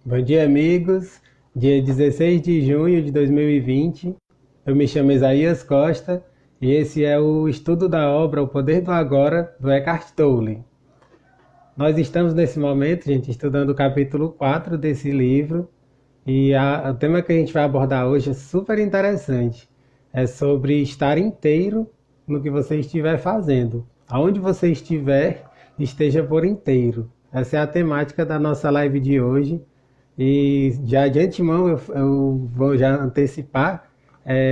Bom dia, amigos. Dia 16 de junho de 2020. Eu me chamo Isaías Costa e esse é o estudo da obra O Poder do Agora, do Eckhart Tolle. Nós estamos nesse momento, gente, estudando o capítulo 4 desse livro e o tema que a gente vai abordar hoje é super interessante. É sobre estar inteiro no que você estiver fazendo. Aonde você estiver, esteja por inteiro. Essa é a temática da nossa live de hoje. E já de antemão eu vou já antecipar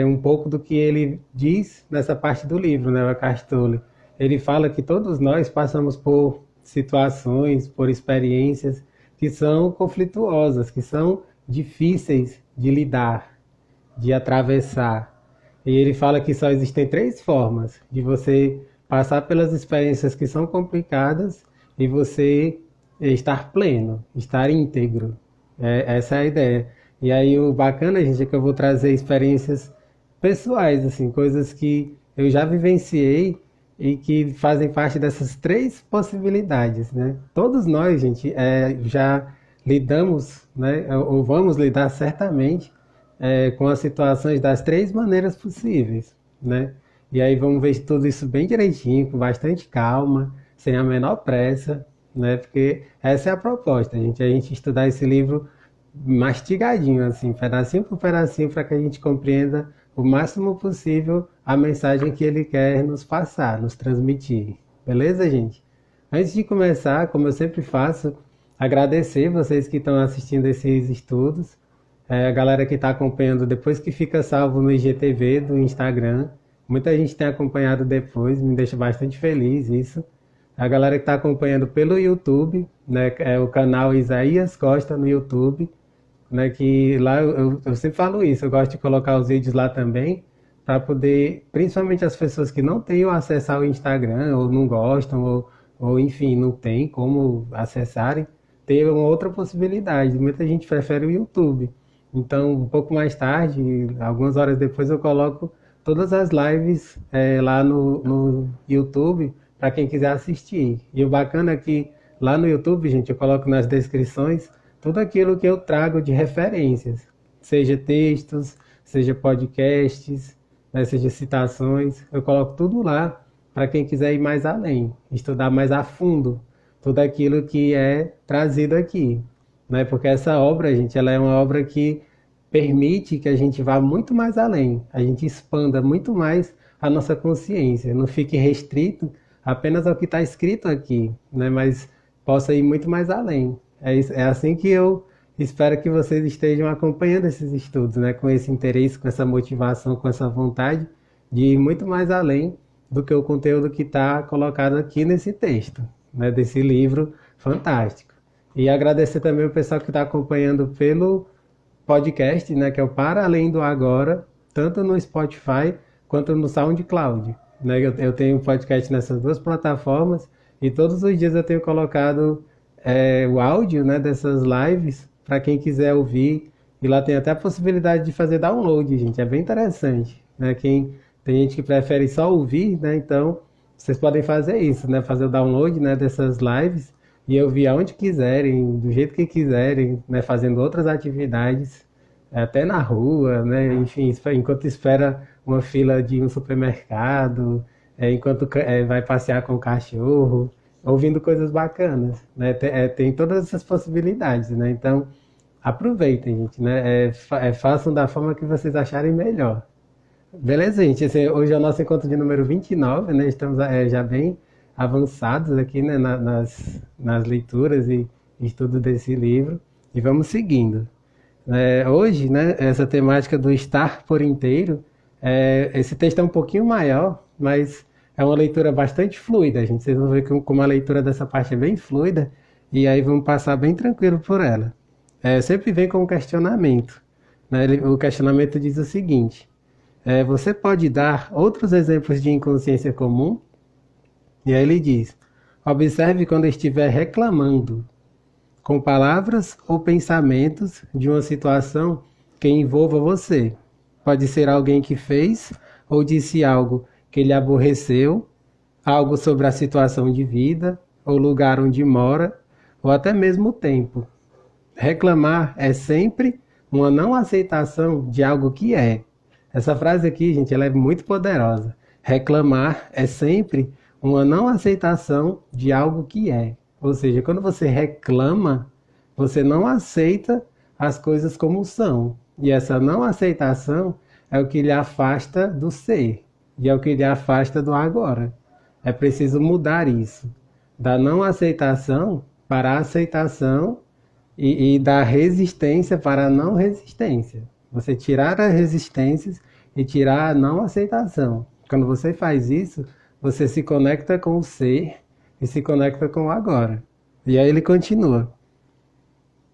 um pouco do que ele diz nessa parte do livro, né, o Eckhart Tolle. Ele fala que todos nós passamos por situações, por experiências que são conflituosas, que são difíceis de lidar, de atravessar. E ele fala que só existem três formas de você passar pelas experiências que são complicadas e você estar pleno, estar íntegro. Essa é a ideia. E aí o bacana, gente, é que eu vou trazer experiências pessoais, assim, coisas que eu já vivenciei e que fazem parte dessas três possibilidades, né? Todos nós, gente, já lidamos, né, ou vamos lidar certamente com as situações das três maneiras possíveis, né? E aí vamos ver tudo isso bem direitinho, com bastante calma, sem a menor pressa, né? Porque essa é a proposta, gente, a gente estudar esse livro mastigadinho, assim, pedacinho por pedacinho, para que a gente compreenda o máximo possível a mensagem que ele quer nos passar, nos transmitir. Beleza, gente? Antes de começar, como eu sempre faço, agradecer vocês que estão assistindo esses estudos, a galera que está acompanhando depois que fica salvo no IGTV do Instagram. Muita gente tem acompanhado depois, me deixa bastante feliz isso. A galera que está acompanhando pelo YouTube, né, é o canal Isaías Costa no YouTube, né, que lá eu sempre falo isso, eu gosto de colocar os vídeos lá também, para poder, principalmente as pessoas que não têm o acesso ao Instagram, ou não gostam, ou enfim, não tem como acessarem, ter uma outra possibilidade. Muita gente prefere o YouTube. Então, um pouco mais tarde, algumas horas depois, eu coloco todas as lives lá no YouTube para quem quiser assistir. E o bacana é que lá no YouTube, gente, eu coloco nas descrições tudo aquilo que eu trago de referências, seja textos, seja podcasts, né, seja citações, eu coloco tudo lá para quem quiser ir mais além, estudar mais a fundo tudo aquilo que é trazido aqui, né? Porque essa obra, gente, ela é uma obra que permite que a gente vá muito mais além, a gente expanda muito mais a nossa consciência, não fique restrito apenas ao que está escrito aqui, né? Mas possa ir muito mais além. É assim que eu espero que vocês estejam acompanhando esses estudos, né? Com esse interesse, com essa motivação, com essa vontade de ir muito mais além do que o conteúdo que está colocado aqui nesse texto, né? Desse livro fantástico. E agradecer também o pessoal que está acompanhando pelo podcast, né? Que é o Para Além do Agora, tanto no Spotify quanto no SoundCloud. Né? Eu tenho podcast nessas duas plataformas e todos os dias eu tenho colocado o áudio, né, dessas lives para quem quiser ouvir. E lá tem até a possibilidade de fazer download, gente. É bem interessante, né? Tem gente que prefere só ouvir, né? Então vocês podem fazer isso, né? Fazer o download, né, dessas lives e ouvir aonde quiserem, do jeito que quiserem, né? Fazendo outras atividades, até na rua, né? Enfim, enquanto espera uma fila de um supermercado, enquanto vai passear com o cachorro, ouvindo coisas bacanas, né? Tem todas essas possibilidades, né? Então, aproveitem, gente, né? Façam da forma que vocês acharem melhor. Beleza, gente? Hoje é o nosso encontro de número 29, né? Estamos já bem avançados aqui, né? Nas leituras e estudo desse livro. E vamos seguindo. Hoje, né? Essa temática do estar por inteiro, esse texto é um pouquinho maior, mas é uma leitura bastante fluida, gente. Vocês vão ver como a leitura dessa parte é bem fluida e aí vamos passar bem tranquilo por ela. Sempre vem com um questionamento, né? O questionamento diz o seguinte: você pode dar outros exemplos de inconsciência comum? E aí ele diz: observe quando estiver reclamando, com palavras ou pensamentos de uma situação que envolva você. Pode ser alguém que fez ou disse algo que lhe aborreceu, algo sobre a situação de vida, ou lugar onde mora, ou até mesmo o tempo. Reclamar é sempre uma não aceitação de algo que é. Essa frase aqui, gente, ela é muito poderosa. Reclamar é sempre uma não aceitação de algo que é. Ou seja, quando você reclama, você não aceita as coisas como são. E essa não aceitação é o que lhe afasta do ser. E é o que lhe afasta do agora. É preciso mudar isso. Da não aceitação para a aceitação e da resistência para a não resistência. Você tirar as resistências e tirar a não aceitação. Quando você faz isso, você se conecta com o ser e se conecta com o agora. E aí ele continua.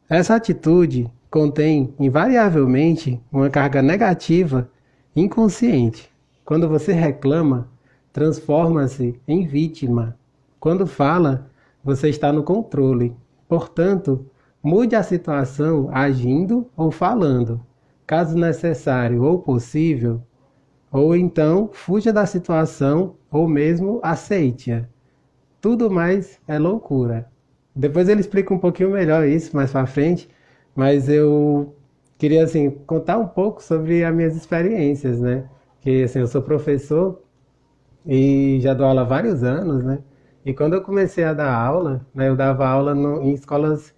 Essa atitude contém invariavelmente uma carga negativa inconsciente. Quando você reclama, transforma-se em vítima. Quando fala, você está no controle. Portanto, mude a situação agindo ou falando. Caso necessário ou possível, ou então fuja da situação ou mesmo aceite-a. Tudo mais é loucura. Depois ele explica um pouquinho melhor isso mais para frente, mas eu queria assim contar um pouco sobre as minhas experiências, né? Que assim, eu sou professor e já dou aula há vários anos, né? E quando eu comecei a dar aula, né, eu dava aula em escolas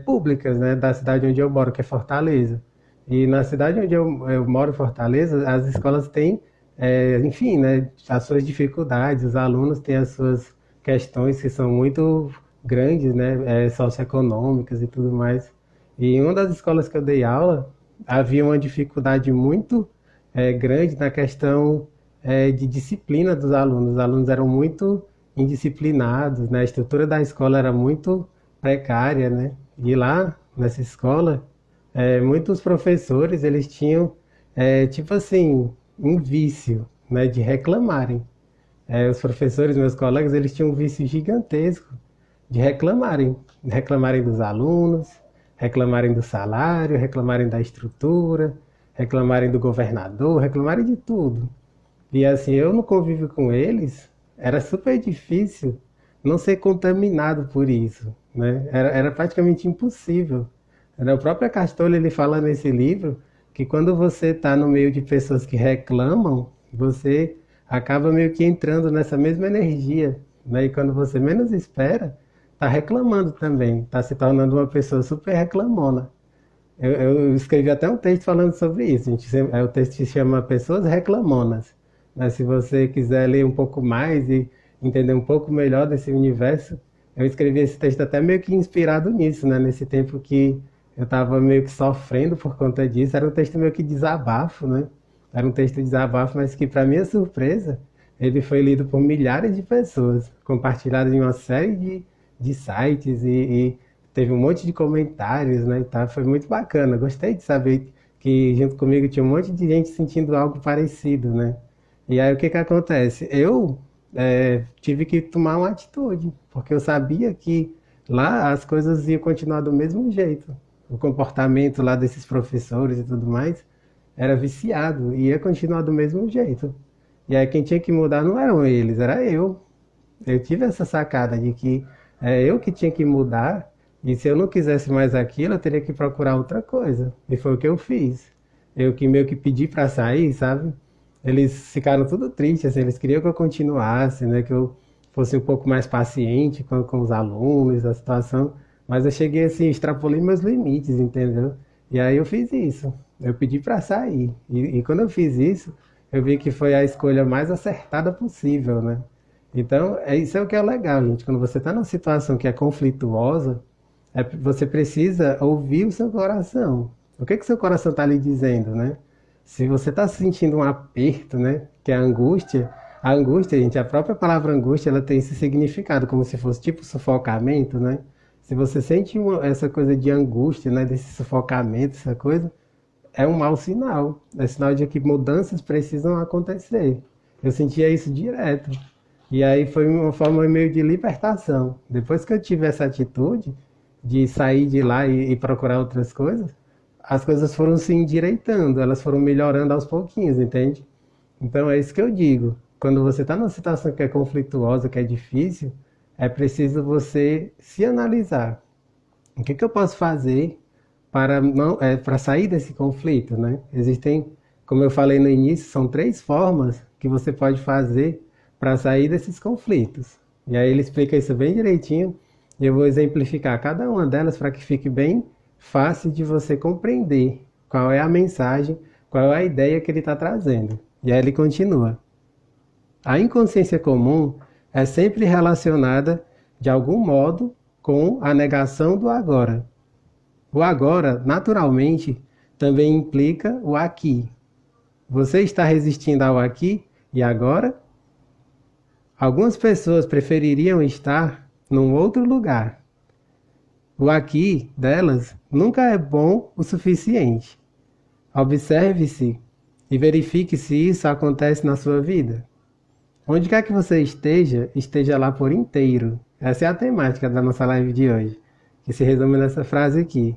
públicas, né, da cidade onde eu moro, que é Fortaleza. E na cidade onde eu moro, em Fortaleza, as escolas têm, enfim, né, as suas dificuldades, os alunos têm as suas questões que são muito grandes, né, socioeconômicas e tudo mais. E em uma das escolas que eu dei aula, havia uma dificuldade muito grande na questão de disciplina dos alunos. Os alunos eram muito indisciplinados, né? A estrutura da escola era muito precária, né? E lá, nessa escola, muitos professores, eles tinham, tipo assim, um vício, né, de reclamarem. Os professores, meus colegas, eles tinham um vício gigantesco de reclamarem dos alunos, reclamarem do salário, reclamarem da estrutura, reclamarem do governador, reclamarem de tudo. E assim, eu no convívio com eles, era super difícil não ser contaminado por isso, né? Era praticamente impossível. O próprio Castor, ele fala nesse livro que quando você está no meio de pessoas que reclamam, você acaba meio que entrando nessa mesma energia, né? E quando você menos espera, está reclamando também, está se tornando uma pessoa super reclamona. Eu escrevi até um texto falando sobre isso. O texto se chama Pessoas Reclamonas. Mas se você quiser ler um pouco mais e entender um pouco melhor desse universo, eu escrevi esse texto até meio que inspirado nisso, né? Nesse tempo que eu estava meio que sofrendo por conta disso. Era um texto meio que desabafo, né? Era um texto de desabafo, mas que, para minha surpresa, ele foi lido por milhares de pessoas, compartilhado em uma série de sites e teve um monte de comentários, né? E tal. Foi muito bacana. Gostei de saber que junto comigo tinha um monte de gente sentindo algo parecido, né? E aí o que que acontece? Eu tive que tomar uma atitude, porque eu sabia que lá as coisas iam continuar do mesmo jeito. O comportamento lá desses professores e tudo mais era viciado, e ia continuar do mesmo jeito. E aí quem tinha que mudar não eram eles, era eu. Eu tive essa sacada de que é eu que tinha que mudar, e se eu não quisesse mais aquilo, eu teria que procurar outra coisa. E foi o que eu fiz. Eu que meio que pedi para sair, sabe? Eles ficaram tudo tristes, assim, eles queriam que eu continuasse, né? Que eu fosse um pouco mais paciente com os alunos, a situação. Mas eu cheguei assim, extrapolei meus limites, entendeu? E aí eu fiz isso. Eu pedi para sair. E quando eu fiz isso, eu vi que foi a escolha mais acertada possível, né? Então, isso é o que é legal, gente. Quando você está numa situação que é conflituosa, você precisa ouvir o seu coração. O que que seu coração está lhe dizendo, né? Se você está sentindo um aperto, né? Que é a angústia, gente, a própria palavra angústia, ela tem esse significado, como se fosse tipo sufocamento, né? Se você sente essa coisa de angústia, né? Desse sufocamento, essa coisa, é um mau sinal. É sinal de que mudanças precisam acontecer. Eu sentia isso direto. E aí foi uma forma meio de libertação. Depois que eu tive essa atitude de sair de lá e procurar outras coisas, as coisas foram se endireitando, elas foram melhorando aos pouquinhos, entende? Então é isso que eu digo. Quando você está numa situação que é conflituosa, que é difícil, é preciso você se analisar. O que que eu posso fazer para não, para sair desse conflito, né? Existem, como eu falei no início, são 3 formas que você pode fazer para sair desses conflitos. E aí ele explica isso bem direitinho, e eu vou exemplificar cada uma delas para que fique bem fácil de você compreender qual é a mensagem, qual é a ideia que ele está trazendo. E aí ele continua. A inconsciência comum é sempre relacionada, de algum modo, com a negação do agora. O agora, naturalmente, também implica o aqui. Você está resistindo ao aqui e agora? Algumas pessoas prefeririam estar num outro lugar. O aqui delas nunca é bom o suficiente. Observe-se e verifique se isso acontece na sua vida. Onde quer que você esteja, esteja lá por inteiro. Essa é a temática da nossa live de hoje, que se resume nessa frase aqui.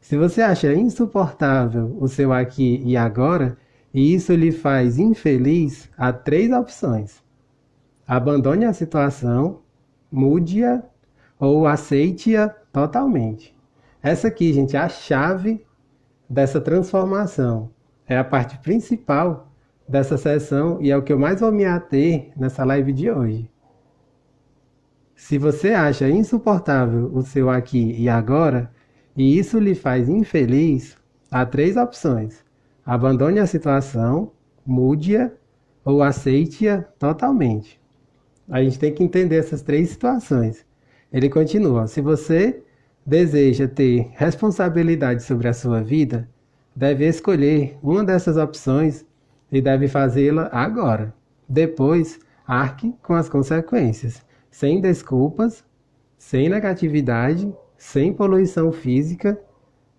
Se você acha insuportável o seu aqui e agora, e isso lhe faz infeliz, há 3 opções. Abandone a situação, mude-a ou aceite-a totalmente. Essa aqui, gente, é a chave dessa transformação. É a parte principal dessa sessão e é o que eu mais vou me ater nessa live de hoje. Se você acha insuportável o seu aqui e agora, e isso lhe faz infeliz, há 3 opções. Abandone a situação, mude-a ou aceite-a totalmente. A gente tem que entender essas 3 situações. Ele continua, se você deseja ter responsabilidade sobre a sua vida, deve escolher uma dessas opções e deve fazê-la agora. Depois, arque com as consequências, sem desculpas, sem negatividade, sem poluição física,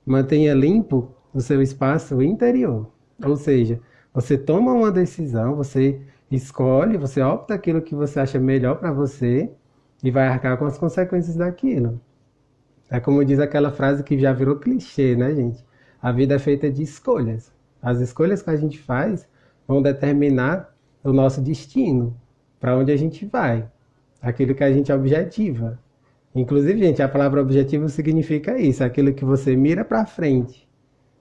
mantenha limpo o seu espaço interior. Ou seja, você toma uma decisão, você escolhe, você opta aquilo que você acha melhor para você e vai arcar com as consequências daquilo. É como diz aquela frase que já virou clichê, né, gente? A vida é feita de escolhas. As escolhas que a gente faz vão determinar o nosso destino, para onde a gente vai, aquilo que a gente objetiva. Inclusive, gente, a palavra objetivo significa isso, aquilo que você mira para frente.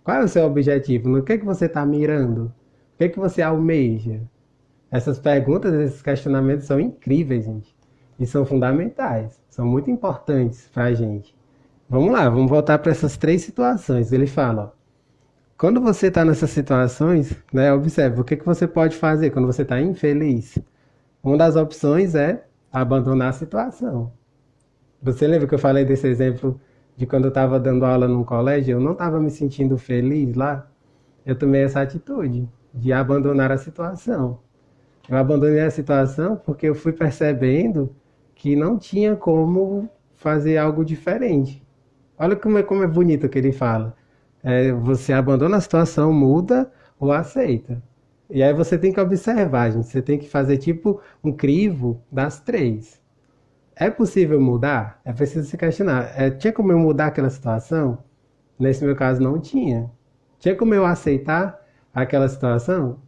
Qual é o seu objetivo? No que você está mirando? O que você almeja? Essas perguntas, esses questionamentos são incríveis, gente. E são fundamentais, são muito importantes para a gente. Vamos lá, vamos voltar para essas 3 situações. Ele fala, ó, quando você está nessas situações, né, observe o que você pode fazer quando você está infeliz. Uma das opções é abandonar a situação. Você lembra que eu falei desse exemplo de quando eu estava dando aula num colégio, eu não estava me sentindo feliz lá? Eu tomei essa atitude de abandonar a situação. Eu abandonei a situação porque eu fui percebendo que não tinha como fazer algo diferente. Olha como é bonito o que ele fala. Você abandona a situação, muda ou aceita. E aí você tem que observar, gente. Você tem que fazer tipo um crivo das 3. É possível mudar? É preciso se questionar. Tinha como eu mudar aquela situação? Nesse meu caso, não tinha. Tinha como eu aceitar aquela situação?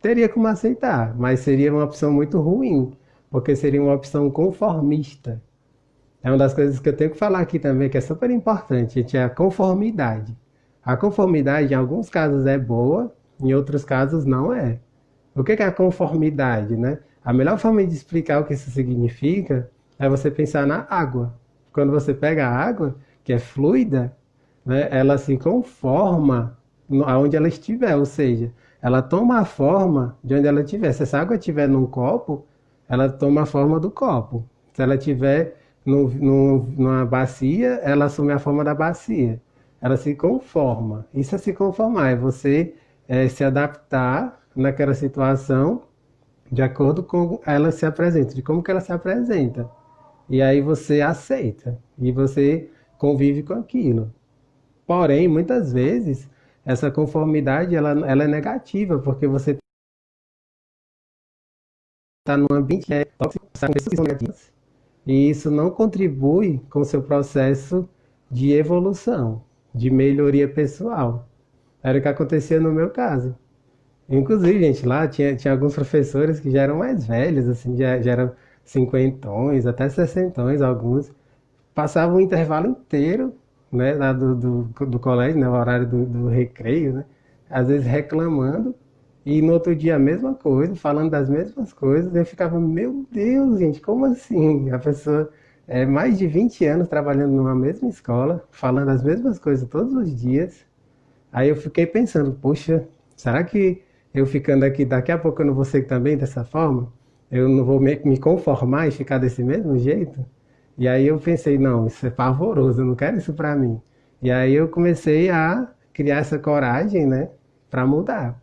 Teria como aceitar, mas seria uma opção muito ruim, porque seria uma opção conformista. É uma das coisas que eu tenho que falar aqui também, que é super importante, gente, é a conformidade. A conformidade, em alguns casos, é boa, em outros casos, não é. O que é a conformidade, né? A melhor forma de explicar o que isso significa é você pensar na água. Quando você pega a água, que é fluida, né, ela se conforma aonde ela estiver, ou seja, ela toma a forma de onde ela estiver. Se essa água estiver num copo, ela toma a forma do copo. Se ela estiver numa bacia, ela assume a forma da bacia. Ela se conforma. Isso é se conformar, é você se adaptar naquela situação de acordo com ela se apresenta, de como que ela se apresenta. E aí você aceita e você convive com aquilo. Porém, muitas vezes, essa conformidade ela é negativa, porque você está num ambiente tóxico, com pessoas que são negativas, e isso não contribui com o seu processo de evolução, de melhoria pessoal. Era o que acontecia no meu caso. Inclusive, gente, lá tinha alguns professores que já eram mais velhos, assim, já eram cinquentões, até sessentões, alguns. Passavam o intervalo inteiro né, lá do colégio, né, o horário do recreio, né, às vezes reclamando, e no outro dia a mesma coisa, falando das mesmas coisas, eu ficava, meu Deus, gente, como assim? A pessoa mais de 20 anos trabalhando numa mesma escola, falando as mesmas coisas todos os dias. Aí eu fiquei pensando, poxa, será que eu ficando aqui, daqui a pouco eu não vou ser também dessa forma? Eu não vou me conformar e ficar desse mesmo jeito? E aí eu pensei, não, isso é pavoroso, eu não quero isso pra mim. E aí eu comecei a criar essa coragem, né, pra mudar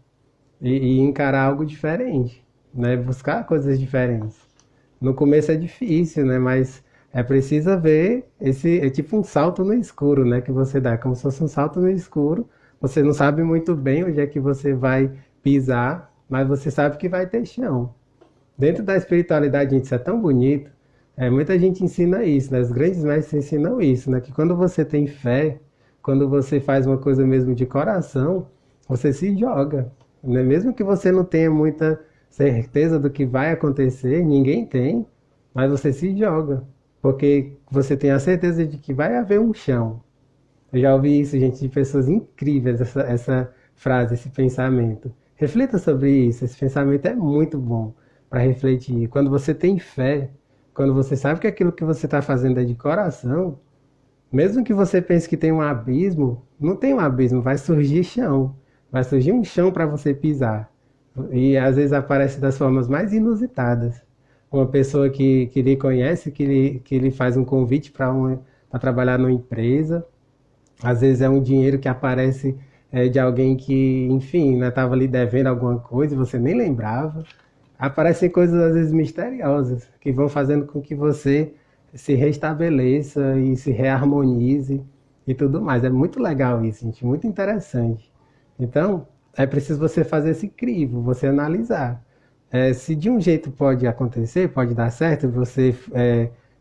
e encarar algo diferente, né, buscar coisas diferentes. No começo é difícil, né, mas é preciso ver é tipo um salto no escuro, né, que você dá, como se fosse um salto no escuro. Você não sabe muito bem onde é que você vai pisar, mas você sabe que vai ter chão. Dentro da espiritualidade, gente, isso é tão bonito. Muita gente ensina isso, né? Os grandes mestres ensinam isso, né? Que quando você tem fé, quando você faz uma coisa mesmo de coração, você se joga, né? Mesmo que você não tenha muita certeza do que vai acontecer, ninguém tem, mas você se joga, porque você tem a certeza de que vai haver um chão. Eu já ouvi isso, gente, de pessoas incríveis, essa frase, esse pensamento. Reflita sobre isso, esse pensamento é muito bom para refletir. Quando você tem fé, quando você sabe que aquilo que você está fazendo é de coração, mesmo que você pense que tem um abismo, não tem um abismo, vai surgir chão. Vai surgir um chão para você pisar. E às vezes aparece das formas mais inusitadas. Uma pessoa que lhe conhece, que lhe faz um convite para trabalhar numa empresa. Às vezes é um dinheiro que aparece de alguém que, enfim, estava lhe devendo alguma coisa e você nem lembrava. Aparecem coisas às vezes misteriosas que vão fazendo com que você se restabeleça e se reharmonize e tudo mais. É muito legal isso, gente, muito interessante. Então, é preciso você fazer esse crivo, você analisar. Se de um jeito pode acontecer, pode dar certo, você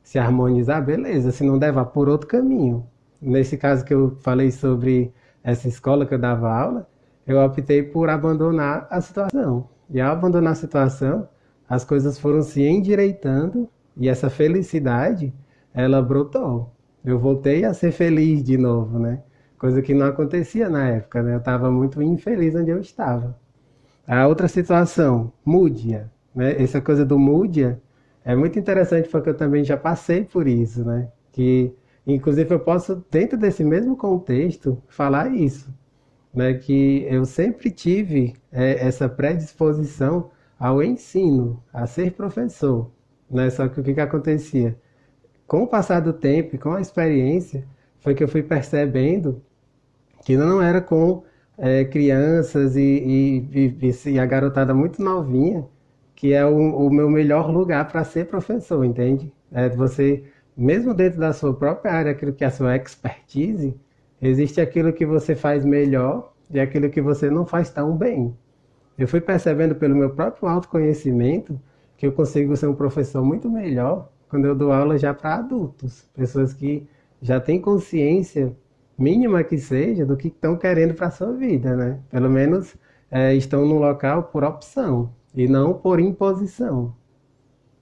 se harmonizar, beleza. Se não der, vá por outro caminho. Nesse caso que eu falei sobre essa escola que eu dava aula, eu optei por abandonar a situação. E ao abandonar a situação, as coisas foram se endireitando e essa felicidade, ela brotou. Eu voltei a ser feliz de novo, né? Coisa que não acontecia na época, né? Eu estava muito infeliz onde eu estava. A outra situação, múdia, né? Essa coisa do múdia é muito interessante porque eu também já passei por isso, né? Que, inclusive, eu posso, dentro desse mesmo contexto, falar isso, né? Que eu sempre tive essa predisposição ao ensino, a ser professor, né? Só que o que que acontecia? Com o passar do tempo e com a experiência, foi que eu fui percebendo que não era com crianças e a garotada muito novinha que é o meu melhor lugar para ser professor, entende? Você, mesmo dentro da sua própria área, aquilo que é a sua expertise, existe aquilo que você faz melhor e aquilo que você não faz tão bem. Eu fui percebendo pelo meu próprio autoconhecimento que eu consigo ser um professor muito melhor quando eu dou aula já para adultos, pessoas que já têm consciência mínima que seja do que estão querendo para a sua vida, né? Pelo menos estão no local por opção e não por imposição.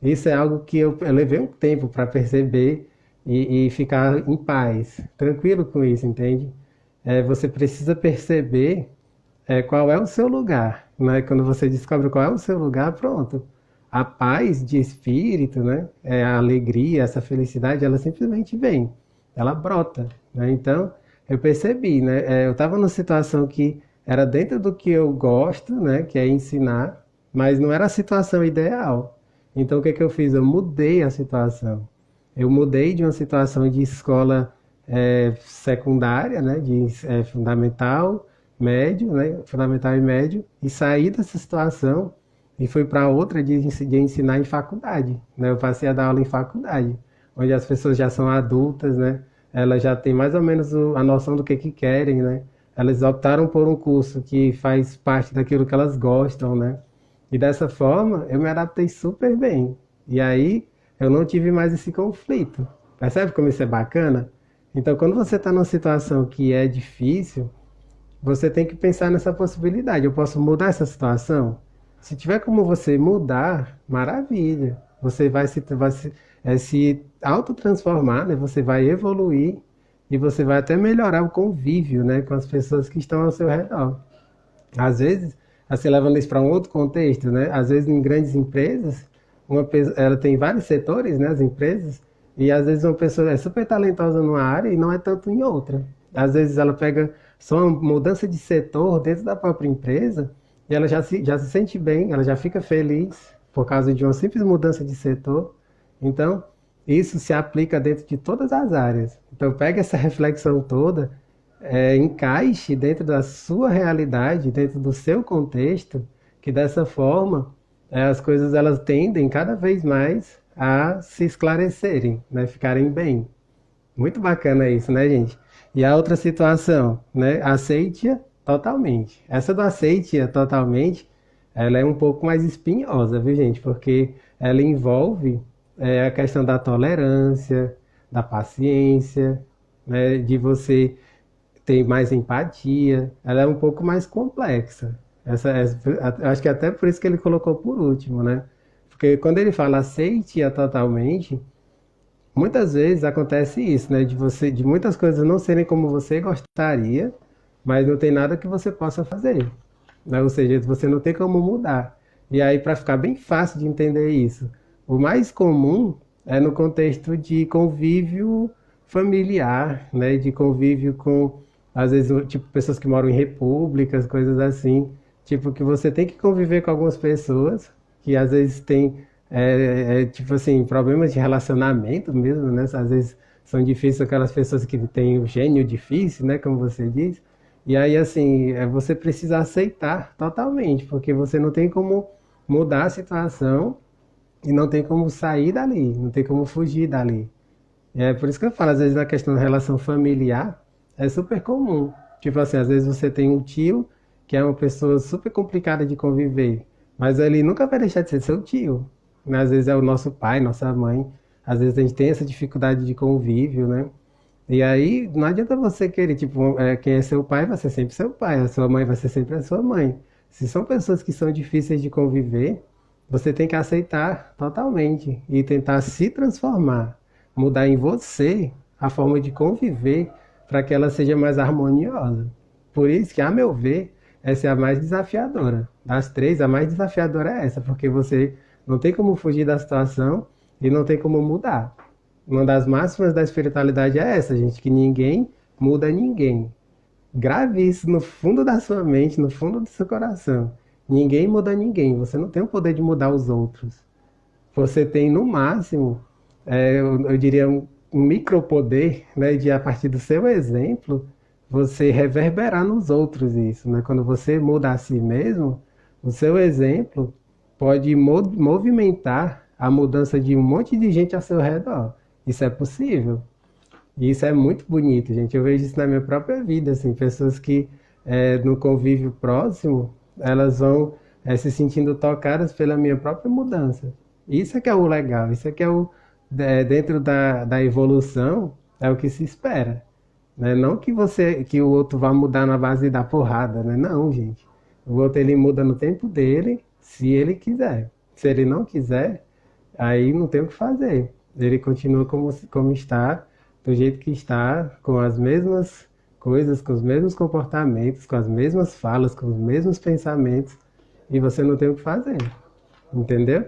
Isso é algo que eu levei um tempo para perceber e ficar em paz, tranquilo com isso, entende? Você precisa perceber qual é o seu lugar, né? Quando você descobre qual é o seu lugar, pronto. A paz de espírito, né? A alegria, essa felicidade, ela simplesmente vem, ela brota, né? Então, eu percebi, né? Eu estava numa situação que era dentro do que eu gosto, né? Que é ensinar, mas não era a situação ideal. Então, o que que eu fiz? Eu mudei a situação. Eu mudei de uma situação de escola secundária, né? De fundamental, médio, né? Fundamental e médio, e saí dessa situação e fui para outra de ensinar em faculdade, né? Eu passei a dar aula em faculdade, onde as pessoas já são adultas, né? Elas já têm mais ou menos a noção do que querem, né? Elas optaram por um curso que faz parte daquilo que elas gostam, né? E dessa forma, eu me adaptei super bem. E aí, eu não tive mais esse conflito. Percebe como isso é bacana? Então, quando você está numa situação que é difícil, você tem que pensar nessa possibilidade. Eu posso mudar essa situação? Se tiver como você mudar, maravilha. Você vai se autotransformar, né? Você vai evoluir e você vai até melhorar o convívio, né, com as pessoas que estão ao seu redor. Às vezes, assim, levando isso para um outro contexto, né? Às vezes em grandes empresas, ela tem vários setores, né, as empresas, e às vezes uma pessoa é super talentosa numa área e não é tanto em outra. Às vezes ela pega só uma mudança de setor dentro da própria empresa e ela já se sente bem, ela já fica feliz por causa de uma simples mudança de setor. Então, isso se aplica dentro de todas as áreas. Então, pega essa reflexão toda, encaixe dentro da sua realidade, dentro do seu contexto, que dessa forma as coisas elas tendem cada vez mais a se esclarecerem, né? Ficarem bem. Muito bacana isso, né, gente? E a outra situação, né? Aceite-a totalmente. Essa do aceite-a totalmente, ela é um pouco mais espinhosa, viu, gente? Porque ela envolve a questão da tolerância, da paciência, né? De você ter mais empatia. Ela é um pouco mais complexa. Acho que até por isso que ele colocou por último, né? Porque quando ele fala aceite-a totalmente, muitas vezes acontece isso, né? De muitas coisas não serem como você gostaria, mas não tem nada que você possa fazer, né? Ou seja, você não tem como mudar. E aí, para ficar bem fácil de entender isso, o mais comum é no contexto de convívio familiar, né? De convívio com, às vezes, tipo, pessoas que moram em repúblicas, coisas assim. Tipo, que você tem que conviver com algumas pessoas que às vezes têm, tipo assim, problemas de relacionamento mesmo, né? Às vezes são difíceis aquelas pessoas que têm o gênio difícil, né? Como você diz. E aí, assim, você precisa aceitar totalmente, porque você não tem como mudar a situação e não tem como sair dali, não tem como fugir dali. É por isso que eu falo, às vezes na questão da relação familiar, é super comum. Tipo assim, às vezes você tem um tio que é uma pessoa super complicada de conviver, mas ele nunca vai deixar de ser seu tio, né? Às vezes é o nosso pai, nossa mãe, às vezes a gente tem essa dificuldade de convívio, né? E aí não adianta você querer, tipo, quem é seu pai vai ser sempre seu pai, a sua mãe vai ser sempre a sua mãe. Se são pessoas que são difíceis de conviver, você tem que aceitar totalmente e tentar se transformar, mudar em você a forma de conviver para que ela seja mais harmoniosa. Por isso que, a meu ver, essa é a mais desafiadora. Das três, a mais desafiadora é essa, porque você não tem como fugir da situação e não tem como mudar. Uma das máximas da espiritualidade é essa, gente, que ninguém muda ninguém. Grave isso no fundo da sua mente, no fundo do seu coração. Ninguém muda ninguém. Você não tem o poder de mudar os outros. Você tem, no máximo, eu diria, um micropoder, né, de, a partir do seu exemplo, você reverberar nos outros isso, né? Quando você muda a si mesmo, o seu exemplo pode movimentar a mudança de um monte de gente ao seu redor. Isso é possível. E isso é muito bonito, gente. Eu vejo isso na minha própria vida, assim, pessoas que no convívio próximo, elas vão se sentindo tocadas pela minha própria mudança. Isso é que é o legal, isso é que é dentro da evolução, é o que se espera, né? Não que o outro vá mudar na base da porrada, né? Não, gente. O outro ele muda no tempo dele, se ele quiser. Se ele não quiser, aí não tem o que fazer. Ele continua como está, do jeito que está, com as mesmas coisas, com os mesmos comportamentos, com as mesmas falas, com os mesmos pensamentos, e você não tem o que fazer. Entendeu?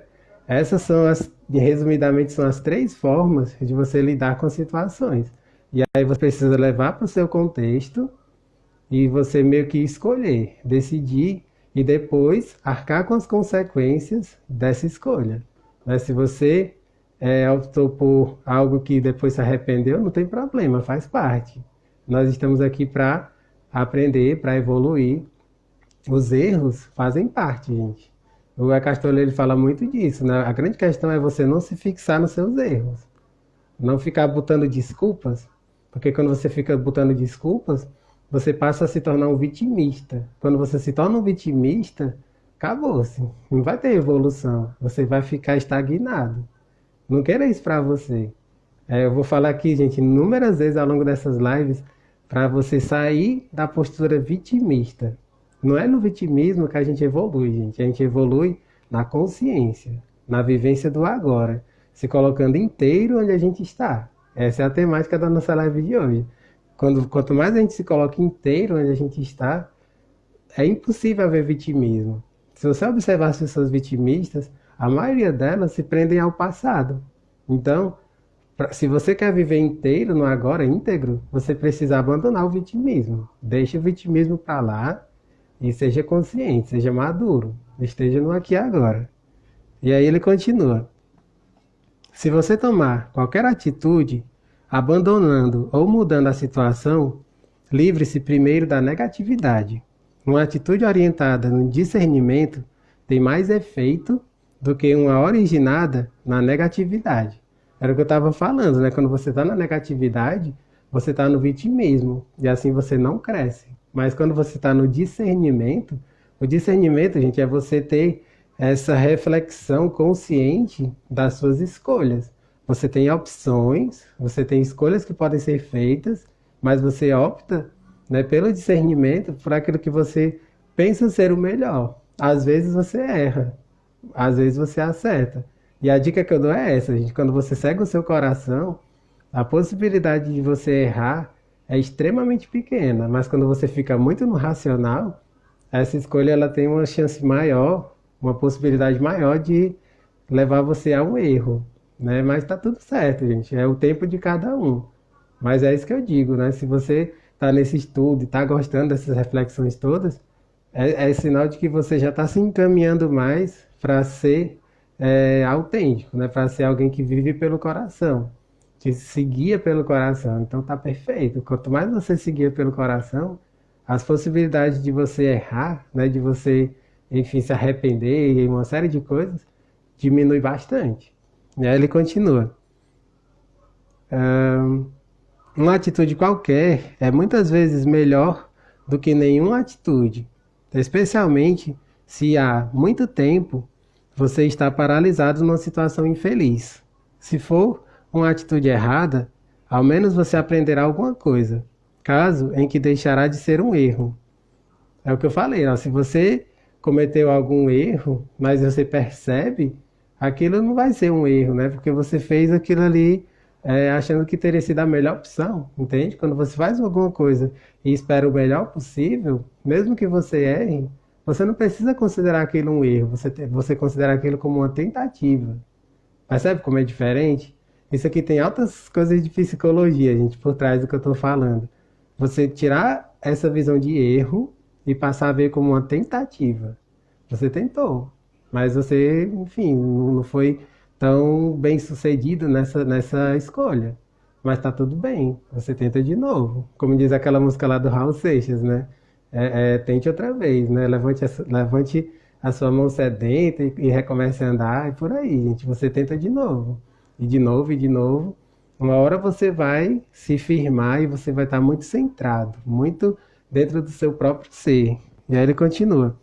Essas são resumidamente, são as três formas de você lidar com situações. E aí você precisa levar para o seu contexto e você meio que escolher, decidir e depois arcar com as consequências dessa escolha. Mas se você optou por algo que depois se arrependeu, não tem problema, faz parte. Nós estamos aqui para aprender, para evoluir. Os erros fazem parte, gente. O Eckhart Tolle ele fala muito disso, né? A grande questão é você não se fixar nos seus erros. Não ficar botando desculpas, porque quando você fica botando desculpas, você passa a se tornar um vitimista. Quando você se torna um vitimista, acabou-se. Não vai ter evolução. Você vai ficar estagnado. Não queira isso para você. Eu vou falar aqui, gente, inúmeras vezes ao longo dessas lives, para você sair da postura vitimista. Não é no vitimismo que a gente evolui, gente. A gente evolui na consciência, na vivência do agora, se colocando inteiro onde a gente está. Essa é a temática da nossa live de hoje. Quanto mais a gente se coloca inteiro onde a gente está, é impossível haver vitimismo. Se você observar as pessoas vitimistas, a maioria delas se prendem ao passado. Então, se você quer viver inteiro no agora, íntegro, você precisa abandonar o vitimismo. Deixe o vitimismo para lá e seja consciente, seja maduro, esteja no aqui e agora. E aí ele continua. Se você tomar qualquer atitude, abandonando ou mudando a situação, livre-se primeiro da negatividade. Uma atitude orientada no discernimento tem mais efeito do que uma originada na negatividade. Era o que eu estava falando, né? Quando você está na negatividade, você está no vitimismo e assim você não cresce. Mas quando você está no discernimento, o discernimento, gente, é você ter essa reflexão consciente das suas escolhas. Você tem opções, você tem escolhas que podem ser feitas, mas você opta, né, pelo discernimento por aquilo que você pensa ser o melhor. Às vezes você erra, às vezes você acerta. E a dica que eu dou é essa, gente. Quando você segue o seu coração, a possibilidade de você errar é extremamente pequena. Mas quando você fica muito no racional, essa escolha ela tem uma chance maior, uma possibilidade maior de levar você a um erro, né? Mas tá tudo certo, gente. É o tempo de cada um. Mas é isso que eu digo, né? Se você está nesse estudo e está gostando dessas reflexões todas, é sinal de que você já está se encaminhando mais para ser autêntico, né? Para ser alguém que vive pelo coração, que se guia pelo coração. Então tá perfeito. Quanto mais você se guia pelo coração, as possibilidades de você errar, né? De você, enfim, se arrepender e uma série de coisas, diminui bastante. E aí ele continua. Uma atitude qualquer é muitas vezes melhor do que nenhuma atitude, especialmente se há muito tempo você está paralisado numa situação infeliz. Se for uma atitude errada, ao menos você aprenderá alguma coisa, caso em que deixará de ser um erro. É o que eu falei, ó, se você cometeu algum erro, mas você percebe, aquilo não vai ser um erro, né? Porque você fez aquilo ali achando que teria sido a melhor opção, entende? Quando você faz alguma coisa e espera o melhor possível, mesmo que você erre, você não precisa considerar aquilo um erro, você considera aquilo como uma tentativa. Percebe como é diferente? Isso aqui tem altas coisas de psicologia, gente, por trás do que eu estou falando. Você tirar essa visão de erro e passar a ver como uma tentativa. Você tentou, mas você, enfim, não foi tão bem sucedido nessa escolha. Mas tá tudo bem, você tenta de novo. Como diz aquela música lá do Raul Seixas, né? Tente outra vez, né? Levante a sua mão sedenta e recomece a andar, e por aí, gente. Você tenta de novo, e de novo, e de novo. Uma hora você vai se firmar e você vai estar muito centrado, muito dentro do seu próprio ser. E aí ele continua.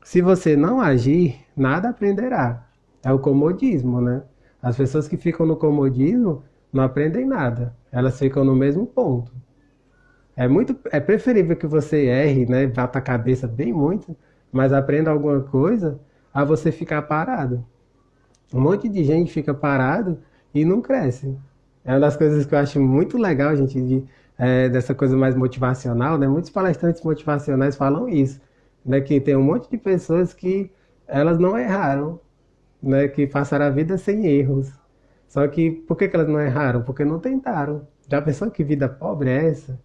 Se você não agir, nada aprenderá. É o comodismo, né? As pessoas que ficam no comodismo não aprendem nada. Elas ficam no mesmo ponto. É preferível que você erre, né? Bata a cabeça bem muito, mas aprenda alguma coisa a você ficar parado. Um monte de gente fica parado e não cresce. É uma das coisas que eu acho muito legal, gente, dessa coisa mais motivacional, né? Muitos palestrantes motivacionais falam isso, né? Que tem um monte de pessoas que elas não erraram, né? Que passaram a vida sem erros. Só que por que elas não erraram? Porque não tentaram. Já pensou que vida pobre é essa?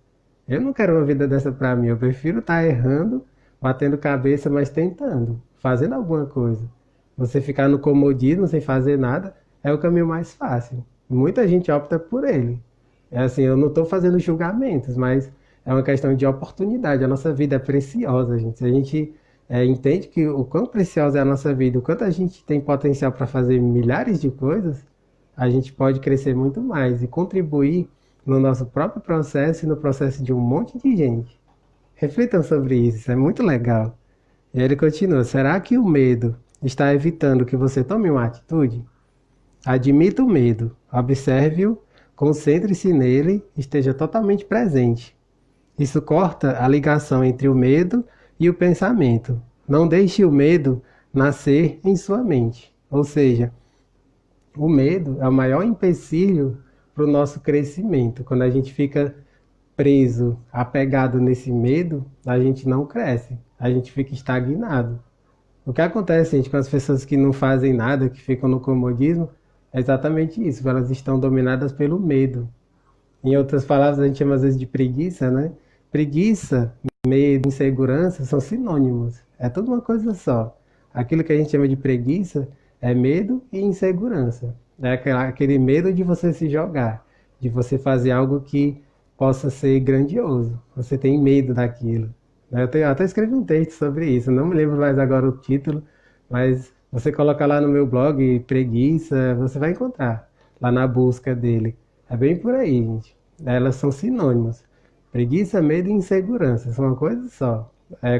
Eu não quero uma vida dessa pra mim. Eu prefiro estar errando, batendo cabeça, mas tentando, fazendo alguma coisa. Você ficar no comodismo sem fazer nada é o caminho mais fácil. Muita gente opta por ele. É assim, eu não estou fazendo julgamentos, mas é uma questão de oportunidade. A nossa vida é preciosa, gente. Se a gente entende que o quão preciosa é a nossa vida, o quanto a gente tem potencial para fazer milhares de coisas, a gente pode crescer muito mais e contribuir no nosso próprio processo e no processo de um monte de gente. Reflitam sobre isso é muito legal. E ele continua: será que o medo está evitando que você tome uma atitude? Admita o medo, observe-o, concentre-se nele, esteja totalmente presente. Isso corta a ligação entre o medo e o pensamento. Não deixe o medo nascer em sua mente. Ou seja, o medo é o maior empecilho para o nosso crescimento. Quando a gente fica preso, apegado nesse medo, a gente não cresce, a gente fica estagnado. O que acontece, gente, com as pessoas que não fazem nada, que ficam no comodismo, é exatamente isso, elas estão dominadas pelo medo. Em outras palavras, a gente chama às vezes de preguiça, né? Preguiça, medo, insegurança são sinônimos. É tudo uma coisa só. Aquilo que a gente chama de preguiça é medo e insegurança. É aquele medo de você se jogar, de você fazer algo que possa ser grandioso. Você tem medo daquilo. Eu até escrevi um texto sobre isso, não me lembro mais agora o título, mas você coloca lá no meu blog preguiça, você vai encontrar lá na busca dele. É bem por aí, gente. Elas são sinônimos. Preguiça, medo e insegurança são uma coisa só.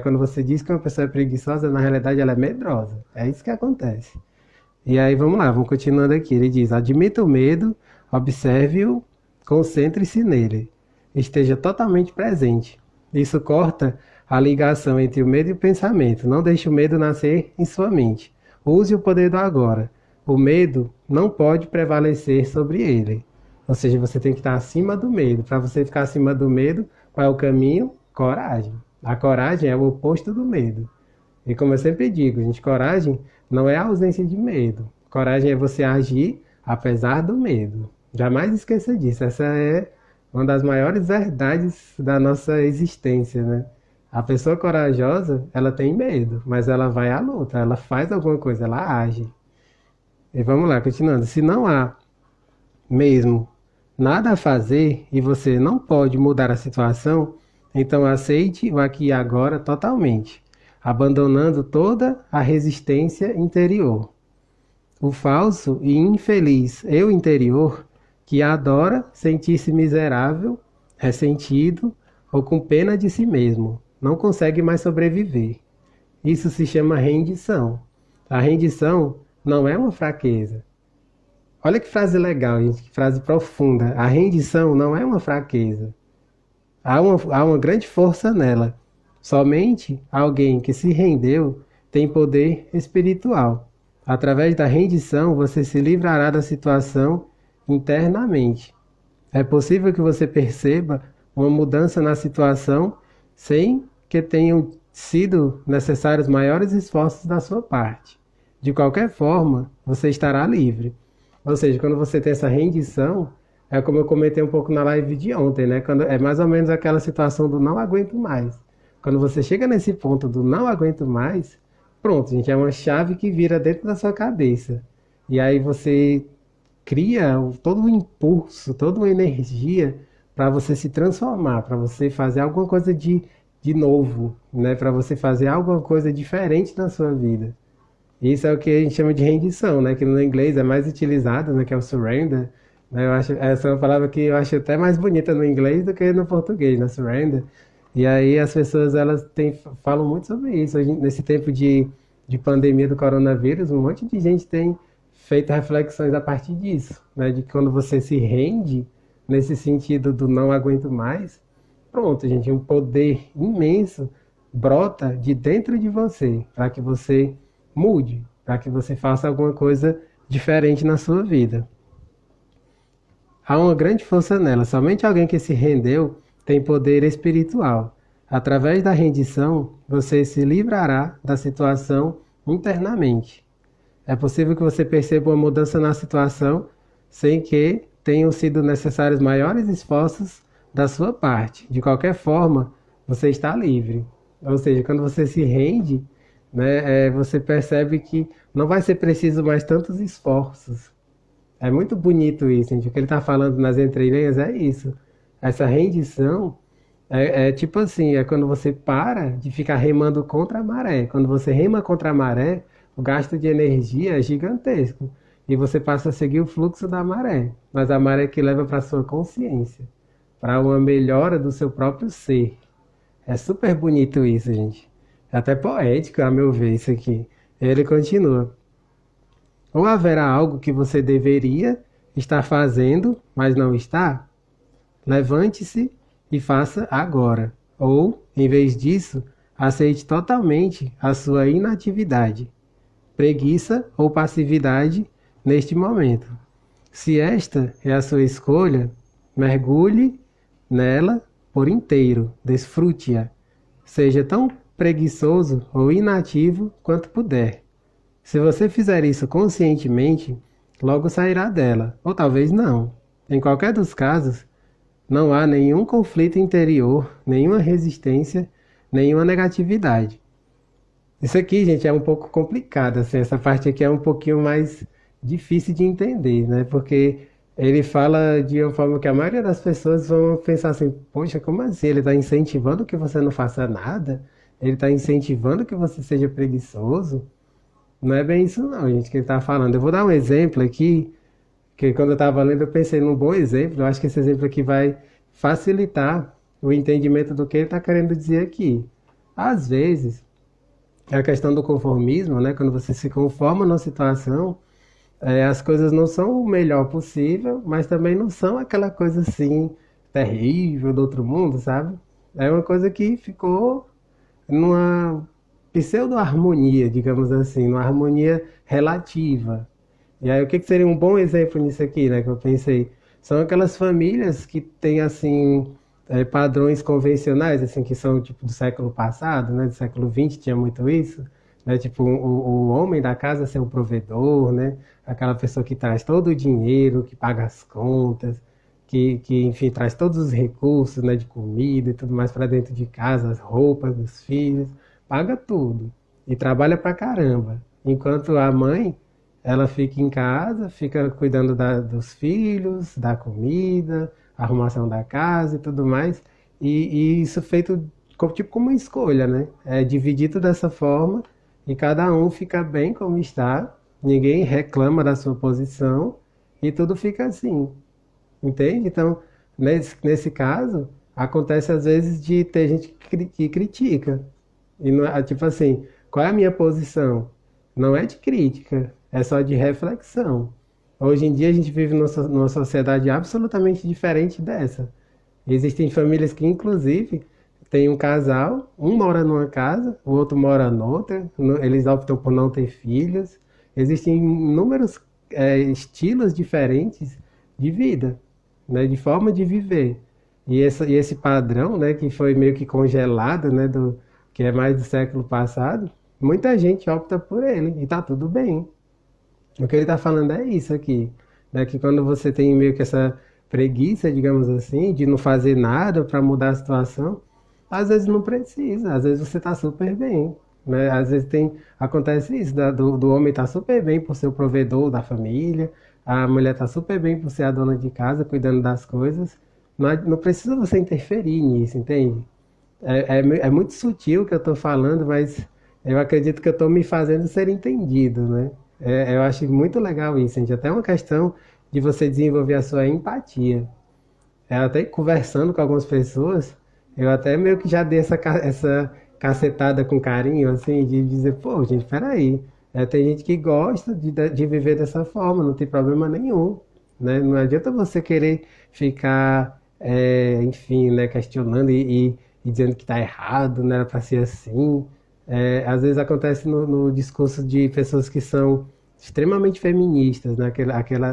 Quando você diz que uma pessoa é preguiçosa, na realidade ela é medrosa. É isso que acontece. E aí vamos lá, vamos continuando aqui. Ele diz: admita o medo, observe-o, concentre-se nele, esteja totalmente presente. Isso corta a ligação entre o medo e o pensamento. Não deixe o medo nascer em sua mente. Use o poder do agora. O medo não pode prevalecer sobre ele. Ou seja, você tem que estar acima do medo. Para você ficar acima do medo, qual é o caminho? Coragem. A coragem é o oposto do medo. E como eu sempre digo, gente, coragem não é a ausência de medo. Coragem é você agir apesar do medo. Jamais esqueça disso. Essa é uma das maiores verdades da nossa existência, né? A pessoa corajosa, ela tem medo, mas ela vai à luta, ela faz alguma coisa, ela age. E vamos lá, continuando. Se não há mesmo nada a fazer e você não pode mudar a situação, então aceite o aqui e agora totalmente, abandonando toda a resistência interior. O falso e infeliz eu interior, que adora sentir-se miserável, ressentido ou com pena de si mesmo, não consegue mais sobreviver. Isso se chama rendição. A rendição não é uma fraqueza. Olha que frase legal, gente, que frase profunda. A rendição não é uma fraqueza. Há uma grande força nela. Somente alguém que se rendeu tem poder espiritual. Através da rendição, você se livrará da situação internamente. É possível que você perceba uma mudança na situação sem que tenham sido necessários maiores esforços da sua parte. De qualquer forma, você estará livre. Ou seja, quando você tem essa rendição, é como eu comentei um pouco na live de ontem, né? Quando é mais ou menos aquela situação do não aguento mais. Quando você chega nesse ponto do não aguento mais, pronto, gente, é uma chave que vira dentro da sua cabeça. E aí você cria todo um impulso, toda uma energia para você se transformar, para você fazer alguma coisa de novo, né? Para você fazer alguma coisa diferente na sua vida. Isso é o que a gente chama de rendição, né? Que no inglês é mais utilizado, né? Que é o surrender. Né? Essa é uma palavra que eu acho até mais bonita no inglês do que no português, né? Surrender. E aí as pessoas falam muito sobre isso. Nesse tempo de pandemia do coronavírus, um monte de gente tem feito reflexões a partir disso, né? De que quando você se rende, nesse sentido do não aguento mais, pronto, gente, um poder imenso brota de dentro de você, para que você mude, para que você faça alguma coisa diferente na sua vida. Há uma grande força nela. Somente alguém que se rendeu tem poder espiritual. Através da rendição, você se livrará da situação internamente. É possível que você perceba uma mudança na situação sem que tenham sido necessários maiores esforços da sua parte. De qualquer forma, você está livre. Ou seja, quando você se rende, né, você percebe que não vai ser preciso mais tantos esforços. É muito bonito isso, gente. O que ele está falando nas entrelinhas é isso. Essa rendição é tipo assim, é quando você para de ficar remando contra a maré. Quando você rema contra a maré, o gasto de energia é gigantesco. E você passa a seguir o fluxo da maré. Mas a maré que leva para a sua consciência, para uma melhora do seu próprio ser. É super bonito isso, gente. É até poético, a meu ver, isso aqui. Ele continua. Ou haverá algo que você deveria estar fazendo, mas não está? Levante-se e faça agora. Ou, em vez disso, aceite totalmente a sua inatividade, preguiça ou passividade neste momento. Se esta é a sua escolha, mergulhe nela por inteiro, desfrute-a. Seja tão preguiçoso ou inativo quanto puder. Se você fizer isso conscientemente, logo sairá dela, ou talvez não. Em qualquer dos casos, não há nenhum conflito interior, nenhuma resistência, nenhuma negatividade. Isso aqui, gente, é um pouco complicado, assim, essa parte aqui é um pouquinho mais difícil de entender, né? Porque ele fala de uma forma que a maioria das pessoas vão pensar assim, poxa, como assim? Ele está incentivando que você não faça nada? Ele está incentivando que você seja preguiçoso? Não é bem isso não, gente, que ele está falando. Eu vou dar um exemplo aqui, que quando eu estava lendo eu pensei num bom exemplo. Eu acho que esse exemplo aqui vai facilitar o entendimento do que ele está querendo dizer aqui. Às vezes, a questão do conformismo, né? Quando você se conforma numa situação, as coisas não são o melhor possível, mas também não são aquela coisa assim terrível do outro mundo, sabe? É uma coisa que ficou numa pseudo-harmonia, digamos assim, uma harmonia relativa. E aí, o que que seria um bom exemplo nisso aqui, né? Que eu pensei, são aquelas famílias que têm assim padrões convencionais, assim, que são tipo do século passado, né? Do século XX tinha muito isso, né? Tipo o homem da casa ser o provedor, né? Aquela pessoa que traz todo o dinheiro, que paga as contas, que enfim traz todos os recursos, né? De comida e tudo mais para dentro de casa, as roupas dos filhos, paga tudo e trabalha pra caramba. Enquanto a mãe ela fica em casa, fica cuidando dos filhos, da comida, arrumação da casa e tudo mais. E isso feito tipo como uma escolha, né? É dividido dessa forma e cada um fica bem como está, ninguém reclama da sua posição e tudo fica assim, entende? Então, nesse caso, acontece às vezes de ter gente que critica. E não é, tipo assim, qual é a minha posição? Não é de crítica, é só de reflexão. Hoje em dia a gente vive numa sociedade absolutamente diferente dessa. Existem famílias que, inclusive, tem um casal, um mora numa casa, o outro mora noutra, eles optam por não ter filhos. Existem inúmeros estilos diferentes de vida, né, de forma de viver. E esse padrão, né, que foi meio que congelado, né, que é mais do século passado, muita gente opta por ele e tá tudo bem. O que ele está falando é isso aqui, né? Que quando você tem meio que essa preguiça, digamos assim, de não fazer nada para mudar a situação, às vezes não precisa, às vezes você está super bem, né? Às vezes acontece isso, do homem estar super bem por ser o provedor da família, a mulher está super bem por ser a dona de casa, cuidando das coisas, não precisa você interferir nisso, entende? É muito sutil o que eu estou falando, mas eu acredito que eu estou me fazendo ser entendido, né? Eu acho muito legal isso, gente. Até uma questão de você desenvolver a sua empatia. Até conversando com algumas pessoas, eu até meio que já dei essa cacetada com carinho, assim, de dizer, pô, gente, peraí. Tem gente que gosta de viver dessa forma, não tem problema nenhum, né? Não adianta você querer ficar, enfim, né, questionando e dizendo que está errado, não era para ser assim. Às vezes acontece no discurso de pessoas que são extremamente feministas, né?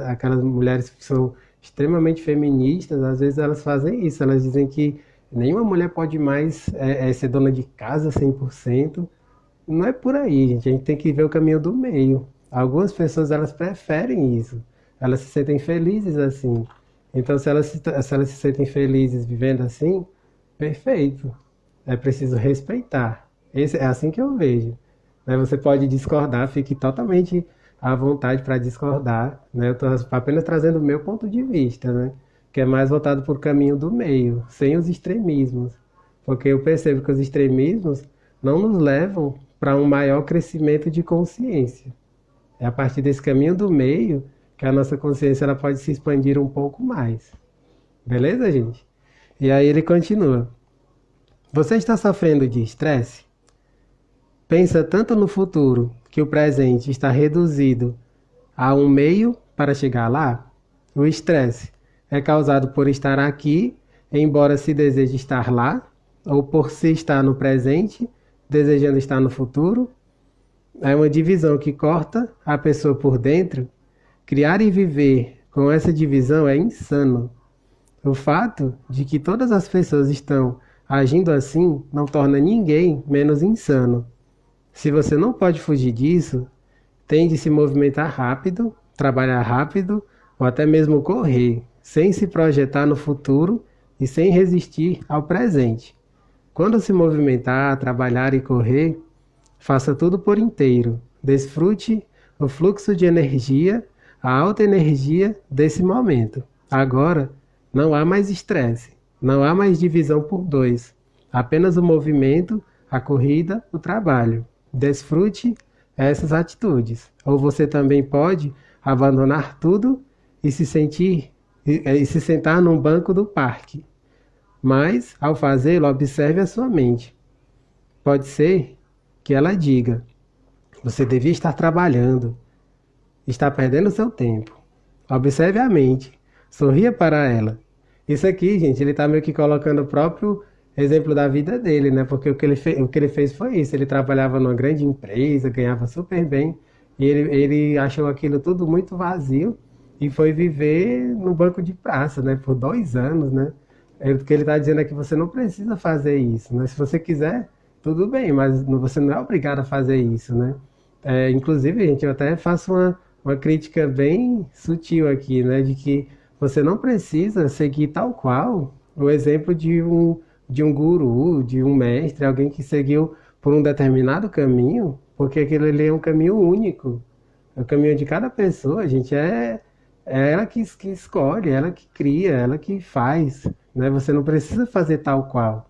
Aquelas mulheres que são extremamente feministas, às vezes elas fazem isso, elas dizem que nenhuma mulher pode mais ser dona de casa 100%. Não é por aí, gente, a gente tem que ver o caminho do meio. Algumas pessoas elas preferem isso, elas se sentem felizes assim. Então se elas se sentem felizes vivendo assim, perfeito. É preciso respeitar. É assim que eu vejo. Né? Você pode discordar, fique totalmente à vontade para discordar. Né? Eu estou apenas trazendo o meu ponto de vista, né? Que é mais voltado para o caminho do meio, sem os extremismos. Porque eu percebo que os extremismos não nos levam para um maior crescimento de consciência. É a partir desse caminho do meio que a nossa consciência ela pode se expandir um pouco mais. Beleza, gente? E aí ele continua. Você está sofrendo de estresse? Pensa tanto no futuro que o presente está reduzido a um meio para chegar lá? O estresse é causado por estar aqui, embora se deseje estar lá, ou por se estar no presente, desejando estar no futuro? É uma divisão que corta a pessoa por dentro. Criar e viver com essa divisão é insano. O fato de que todas as pessoas estão agindo assim não torna ninguém menos insano. Se você não pode fugir disso, tem de se movimentar rápido, trabalhar rápido ou até mesmo correr, sem se projetar no futuro e sem resistir ao presente. Quando se movimentar, trabalhar e correr, faça tudo por inteiro. Desfrute o fluxo de energia, a alta energia desse momento. Agora, não há mais estresse, não há mais divisão por dois. Apenas o movimento, a corrida, o trabalho. Desfrute essas atitudes. Ou você também pode abandonar tudo e se sentar num banco do parque. Mas, ao fazê-lo, observe a sua mente. Pode ser que ela diga: você devia estar trabalhando, está perdendo seu tempo. Observe a mente, sorria para ela. Isso aqui, gente, ele está meio que colocando o próprio exemplo da vida dele, né? Porque o que ele fez foi isso. Ele trabalhava numa grande empresa, ganhava super bem, e ele achou aquilo tudo muito vazio e foi viver no banco de praça, né? Por 2 anos, né? O que ele está dizendo é que você não precisa fazer isso, né? Se você quiser, tudo bem, mas você não é obrigado a fazer isso, né? Inclusive, gente, eu até faço uma crítica bem sutil aqui, né? De que você não precisa seguir tal qual o exemplo de um guru, de um mestre, alguém que seguiu por um determinado caminho, porque aquele ali é um caminho único. O caminho de cada pessoa, gente, é ela que escolhe, ela que cria, ela que faz, né? Você não precisa fazer tal qual.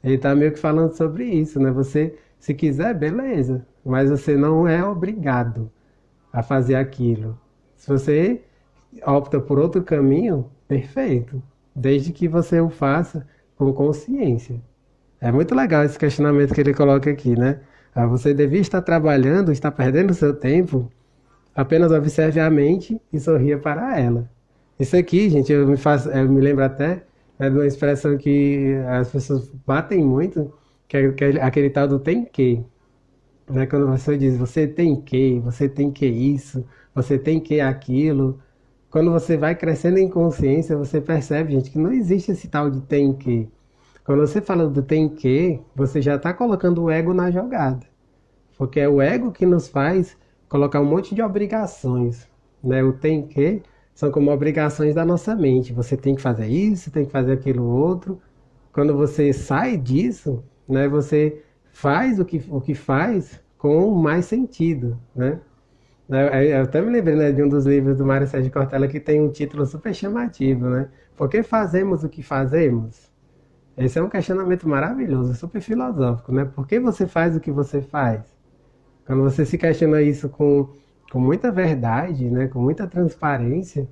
Ele está meio que falando sobre isso, né? Você, se quiser, beleza, mas você não é obrigado a fazer aquilo. Se você opta por outro caminho, perfeito, desde que você o faça com consciência. É muito legal esse questionamento que ele coloca aqui, né? Você devia estar trabalhando, está perdendo seu tempo. Apenas observe a mente e sorria para ela. Isso aqui, gente, eu me lembro até de uma expressão que as pessoas batem muito, que é aquele tal do tem que. Né? Quando você diz você tem que isso, você tem que aquilo. Quando você vai crescendo em consciência, você percebe, gente, que não existe esse tal de tem que. Quando você fala do tem que, você já está colocando o ego na jogada. Porque é o ego que nos faz colocar um monte de obrigações, né? O tem que são como obrigações da nossa mente. Você tem que fazer isso, tem que fazer aquilo outro. Quando você sai disso, né? Você faz o que faz com mais sentido, né? Eu até me lembrei, né, de um dos livros do Mário Sérgio Cortella que tem um título super chamativo, né? Por que fazemos o que fazemos? Esse é um questionamento maravilhoso, super filosófico, né? Por que você faz o que você faz? Quando você se questiona isso com muita verdade, né, com muita transparência,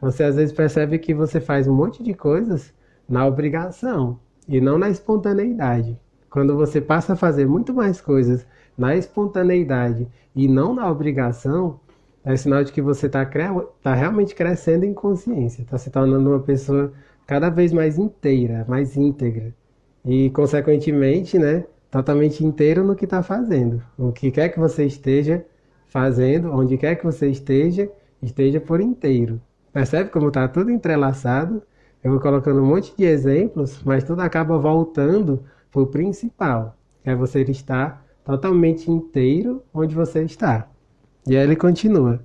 você às vezes percebe que você faz um monte de coisas na obrigação e não na espontaneidade. Quando você passa a fazer muito mais coisas na espontaneidade e não na obrigação, é sinal de que você está realmente crescendo em consciência, está se tornando uma pessoa cada vez mais inteira, mais íntegra. E, consequentemente, né, totalmente inteiro no que está fazendo. O que quer que você esteja fazendo, onde quer que você esteja, esteja por inteiro. Percebe como está tudo entrelaçado? Eu vou colocando um monte de exemplos, mas tudo acaba voltando para o principal, que é você estar totalmente inteiro onde você está. E aí ele continua.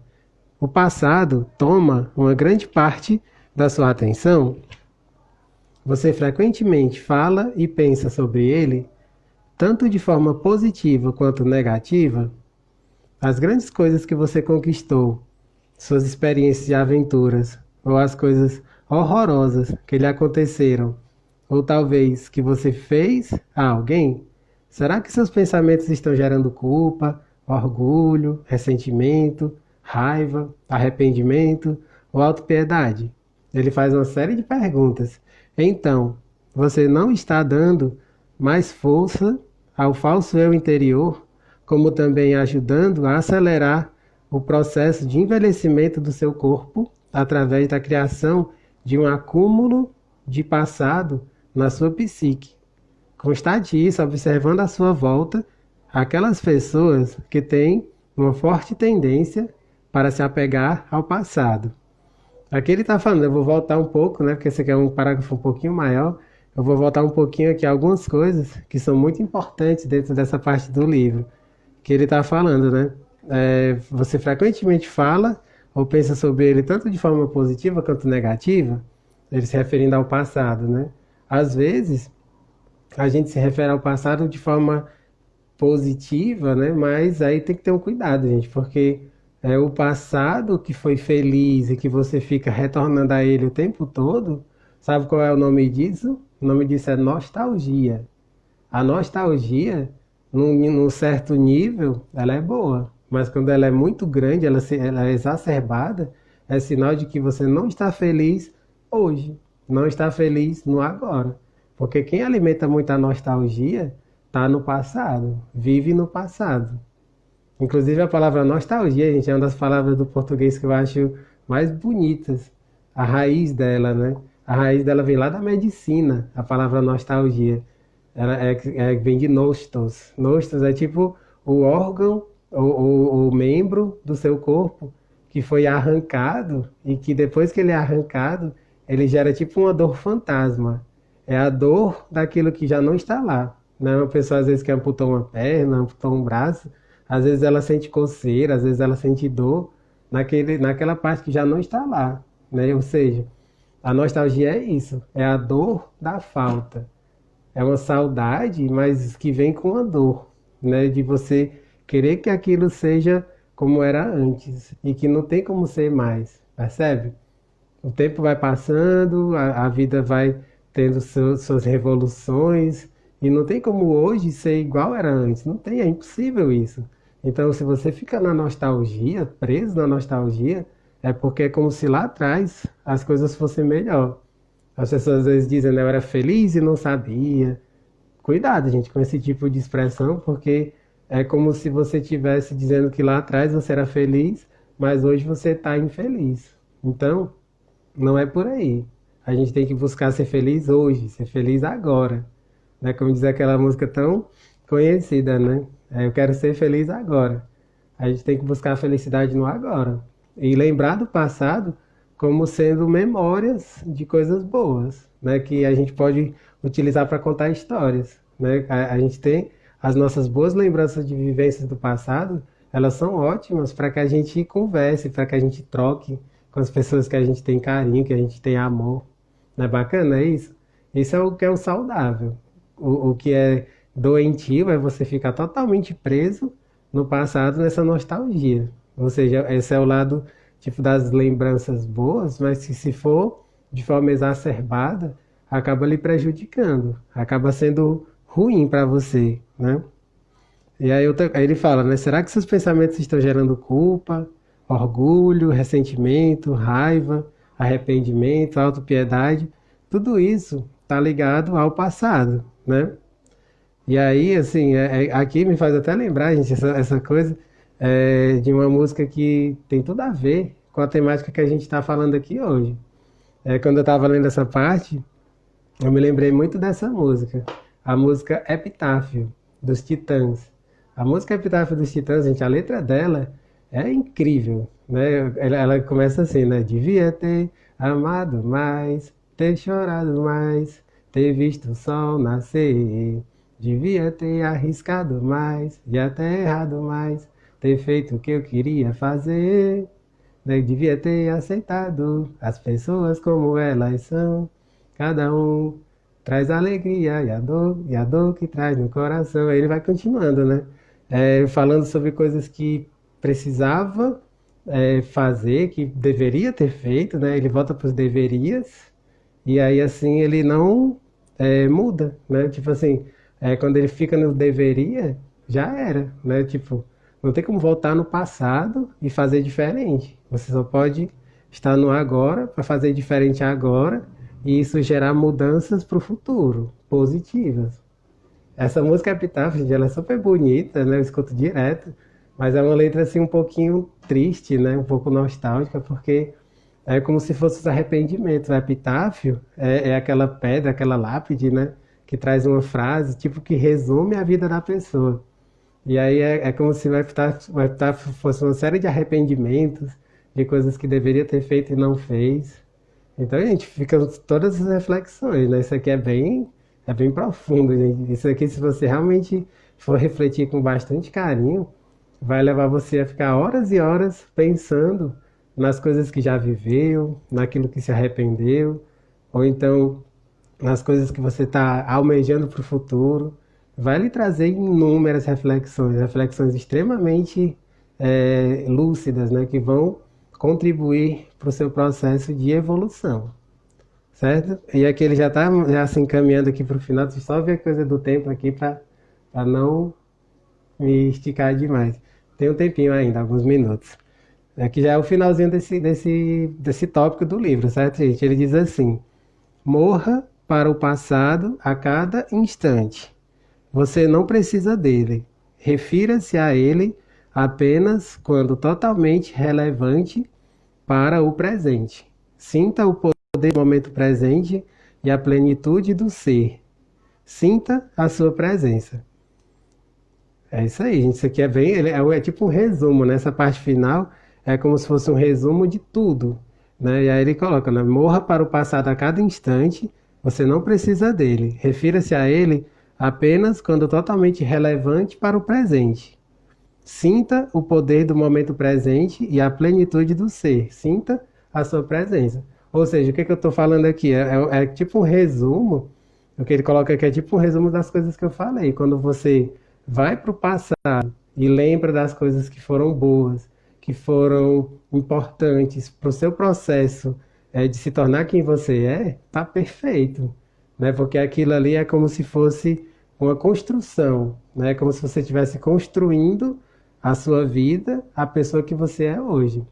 O passado toma uma grande parte da sua atenção. Você frequentemente fala e pensa sobre ele, tanto de forma positiva quanto negativa. As grandes coisas que você conquistou, suas experiências de aventuras, ou as coisas horrorosas que lhe aconteceram, ou talvez que você fez a alguém, será que seus pensamentos estão gerando culpa, orgulho, ressentimento, raiva, arrependimento ou autopiedade? Ele faz uma série de perguntas. Então, você não está dando mais força ao falso eu interior, como também ajudando a acelerar o processo de envelhecimento do seu corpo através da criação de um acúmulo de passado na sua psique. Constate isso observando à sua volta aquelas pessoas que têm uma forte tendência para se apegar ao passado. Aqui ele está falando, eu vou voltar um pouco, né? Porque esse aqui é um parágrafo um pouquinho maior. Eu vou voltar um pouquinho aqui a algumas coisas que são muito importantes dentro dessa parte do livro, que ele está falando, né? Você frequentemente fala ou pensa sobre ele tanto de forma positiva quanto negativa, ele se referindo ao passado, né? Às vezes, a gente se refere ao passado de forma positiva, né? Mas aí tem que ter um cuidado, gente, porque é o passado que foi feliz e que você fica retornando a ele o tempo todo. Sabe qual é o nome disso? O nome disso é nostalgia. A nostalgia, num certo nível, ela é boa, mas quando ela é muito grande, ela é exacerbada, é sinal de que você não está feliz hoje, não está feliz no agora. Porque quem alimenta muito a nostalgia está no passado, vive no passado. Inclusive a palavra nostalgia, gente, é uma das palavras do português que eu acho mais bonitas. A raiz dela, né? A raiz dela vem lá da medicina, a palavra nostalgia. Ela vem de nostos. Nostos é tipo o órgão, o membro do seu corpo que foi arrancado e que depois que ele é arrancado, ele gera tipo uma dor fantasma. É a dor daquilo que já não está lá. Né? Uma pessoa às vezes que amputou uma perna, amputou um braço, às vezes ela sente coceira, às vezes ela sente dor naquela parte que já não está lá. Né? Ou seja, a nostalgia é isso, é a dor da falta. É uma saudade, mas que vem com a dor, né? De você querer que aquilo seja como era antes e que não tem como ser mais, percebe? O tempo vai passando, a vida vai tendo suas revoluções e não tem como hoje ser igual era antes, não tem, é impossível isso. Então, se você fica na nostalgia, preso na nostalgia, é porque é como se lá atrás as coisas fossem melhor. As pessoas às vezes dizem, né, eu era feliz e não sabia. Cuidado, gente, com esse tipo de expressão, porque é como se você estivesse dizendo que lá atrás você era feliz, mas hoje você está infeliz. Então, não é por aí. A gente tem que buscar ser feliz hoje, ser feliz agora. Né? Como diz aquela música tão conhecida, né? Eu quero ser feliz agora. A gente tem que buscar a felicidade no agora. E lembrar do passado como sendo memórias de coisas boas, né? Que a gente pode utilizar para contar histórias, né? A gente tem as nossas boas lembranças de vivências do passado, elas são ótimas para que a gente converse, para que a gente troque com as pessoas que a gente tem carinho, que a gente tem amor. Não é bacana isso? Isso é o que é o saudável. O que é doentio é você ficar totalmente preso no passado nessa nostalgia. Ou seja, esse é o lado tipo das lembranças boas, mas que se for de forma exacerbada, acaba lhe prejudicando, acaba sendo ruim para você, né? E aí ele fala, né? Será que seus pensamentos estão gerando culpa, orgulho, ressentimento, raiva, arrependimento, autopiedade? Tudo isso está ligado ao passado, né? E aí, assim, aqui me faz até lembrar, gente, essa coisa de uma música que tem tudo a ver com a temática que a gente está falando aqui hoje. Quando eu estava lendo essa parte, eu me lembrei muito dessa música. A música Epitáfio, dos Titãs. A música Epitáfio dos Titãs, gente, a letra dela é incrível, né? Ela começa assim, né? Devia ter amado mais, ter chorado mais, ter visto o sol nascer. Devia ter arriscado mais e até errado mais, ter feito o que eu queria fazer. Né? Devia ter aceitado as pessoas como elas são. Cada um traz alegria e a dor que traz no coração. Aí ele vai continuando, né? Falando sobre coisas que precisava fazer, que deveria ter feito, né? Ele volta para os deverias e aí assim ele não muda, né? Tipo assim, quando ele fica no deveria, já era, né? Tipo, não tem como voltar no passado e fazer diferente. Você só pode estar no agora para fazer diferente agora e isso gerar mudanças para o futuro, positivas. Essa música Epitáfio, gente, ela é super bonita, né? Eu escuto direto, mas é uma letra assim um pouquinho triste, né? Um pouco nostálgica, porque é como se fosse os arrependimentos. O epitáfio é aquela pedra, aquela lápide, né? Que traz uma frase, tipo, que resume a vida da pessoa. E aí é como se o epitáfio fosse uma série de arrependimentos, de coisas que deveria ter feito e não fez. Então a gente fica todas as reflexões, né? Isso aqui é bem profundo, gente. Isso aqui, se você realmente for refletir com bastante carinho, vai levar você a ficar horas e horas pensando nas coisas que já viveu, naquilo que se arrependeu, ou então nas coisas que você está almejando para o futuro. Vai lhe trazer inúmeras reflexões, reflexões extremamente lúcidas, né, que vão contribuir para o seu processo de evolução, certo? E aqui ele já está já se encaminhando aqui para o final, deixa eu só ver a coisa do tempo aqui para não me esticar demais. Tem um tempinho ainda, alguns minutos. Aqui já é o finalzinho desse tópico do livro, certo, gente? Ele diz assim: morra para o passado a cada instante. Você não precisa dele. Refira-se a ele apenas quando totalmente relevante para o presente. Sinta o poder do momento presente e a plenitude do ser. Sinta a sua presença. É isso aí, gente. Isso aqui é tipo um resumo, né? Essa parte final é como se fosse um resumo de tudo, né? E aí ele coloca, né? Morra para o passado a cada instante, você não precisa dele. Refira-se a ele apenas quando totalmente relevante para o presente. Sinta o poder do momento presente e a plenitude do ser. Sinta a sua presença. Ou seja, o que eu estou falando aqui? É tipo um resumo. O que ele coloca aqui é tipo um resumo das coisas que eu falei. Quando você vai para o passado e lembra das coisas que foram boas, que foram importantes para o seu processo de se tornar quem você tá perfeito, né? Porque aquilo ali é como se fosse uma construção, né? Como se você estivesse construindo a sua vida, a pessoa que você é hoje.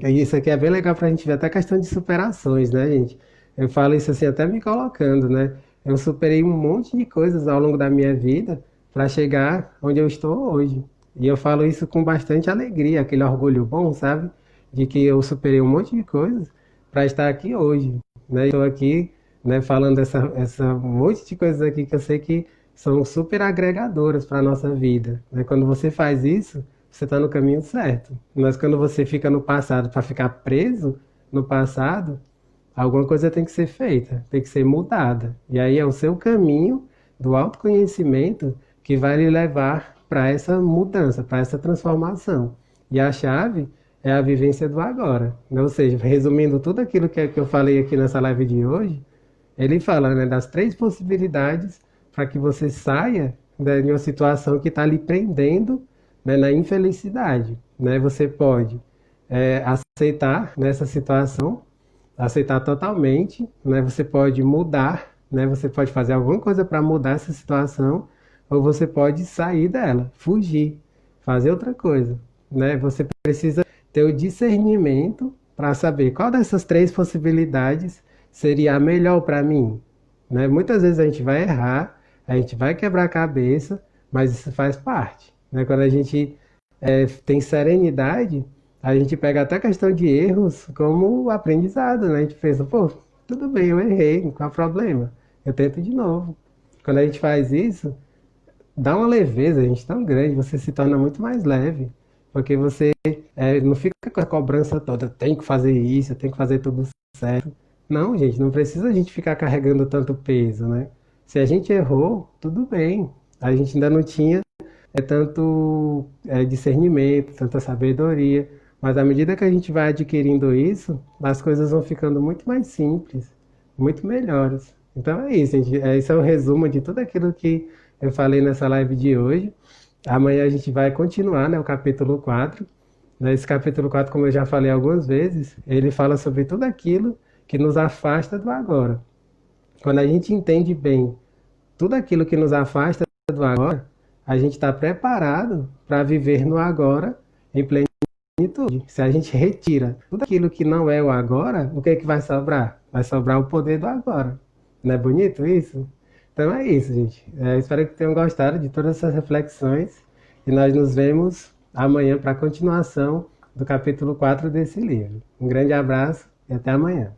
E isso aqui é bem legal para a gente ver até a questão de superações, né, gente? Eu falo isso assim até me colocando, né? Eu superei um monte de coisas ao longo da minha vida para chegar onde eu estou hoje. E eu falo isso com bastante alegria, aquele orgulho bom, sabe? De que eu superei um monte de coisas para estar aqui hoje, né? Estou aqui, né, falando essa monte de coisas aqui que eu sei que são super agregadoras para a nossa vida, né? Quando você faz isso, você está no caminho certo. Mas quando você fica no passado para ficar preso no passado, alguma coisa tem que ser feita, tem que ser mudada. E aí é o seu caminho do autoconhecimento que vai lhe levar para essa mudança, para essa transformação. E a chave é a vivência do agora, né? Ou seja, resumindo tudo aquilo que eu falei aqui nessa live de hoje, ele fala, né, das 3 possibilidades para que você saia, né, de uma situação que está lhe prendendo, né, na infelicidade, né? Você pode aceitar nessa situação, aceitar totalmente, né? Você pode mudar, né? Você pode fazer alguma coisa para mudar essa situação, ou você pode sair dela, fugir, fazer outra coisa, né? Você precisa ter o discernimento para saber qual dessas 3 possibilidades seria a melhor para mim, né? Muitas vezes a gente vai errar, a gente vai quebrar a cabeça, mas isso faz parte, né? Quando a gente tem serenidade, a gente pega até a questão de erros como aprendizado, né? A gente pensa, pô, tudo bem, eu errei, qual é o problema? Eu tento de novo. Quando a gente faz isso, dá uma leveza, a gente, tão grande, você se torna muito mais leve, porque você não fica com a cobrança toda, tem que fazer isso, tem que fazer tudo certo. Não, gente, não precisa a gente ficar carregando tanto peso, né? Se a gente errou, tudo bem. A gente ainda não tinha tanto discernimento, tanta sabedoria, mas à medida que a gente vai adquirindo isso, as coisas vão ficando muito mais simples, muito melhores. Então é isso, gente. Esse é o resumo de tudo aquilo que eu falei nessa live de hoje. Amanhã a gente vai continuar, né, o capítulo 4. Nesse capítulo 4, como eu já falei algumas vezes, ele fala sobre tudo aquilo que nos afasta do agora. Quando a gente entende bem tudo aquilo que nos afasta do agora, a gente está preparado para viver no agora em plenitude. Se a gente retira tudo aquilo que não é o agora, o que é que vai sobrar? Vai sobrar o poder do agora. Não é bonito isso? Então é isso, gente. Espero que tenham gostado de todas essas reflexões e nós nos vemos amanhã para a continuação do capítulo 4 desse livro. Um grande abraço e até amanhã.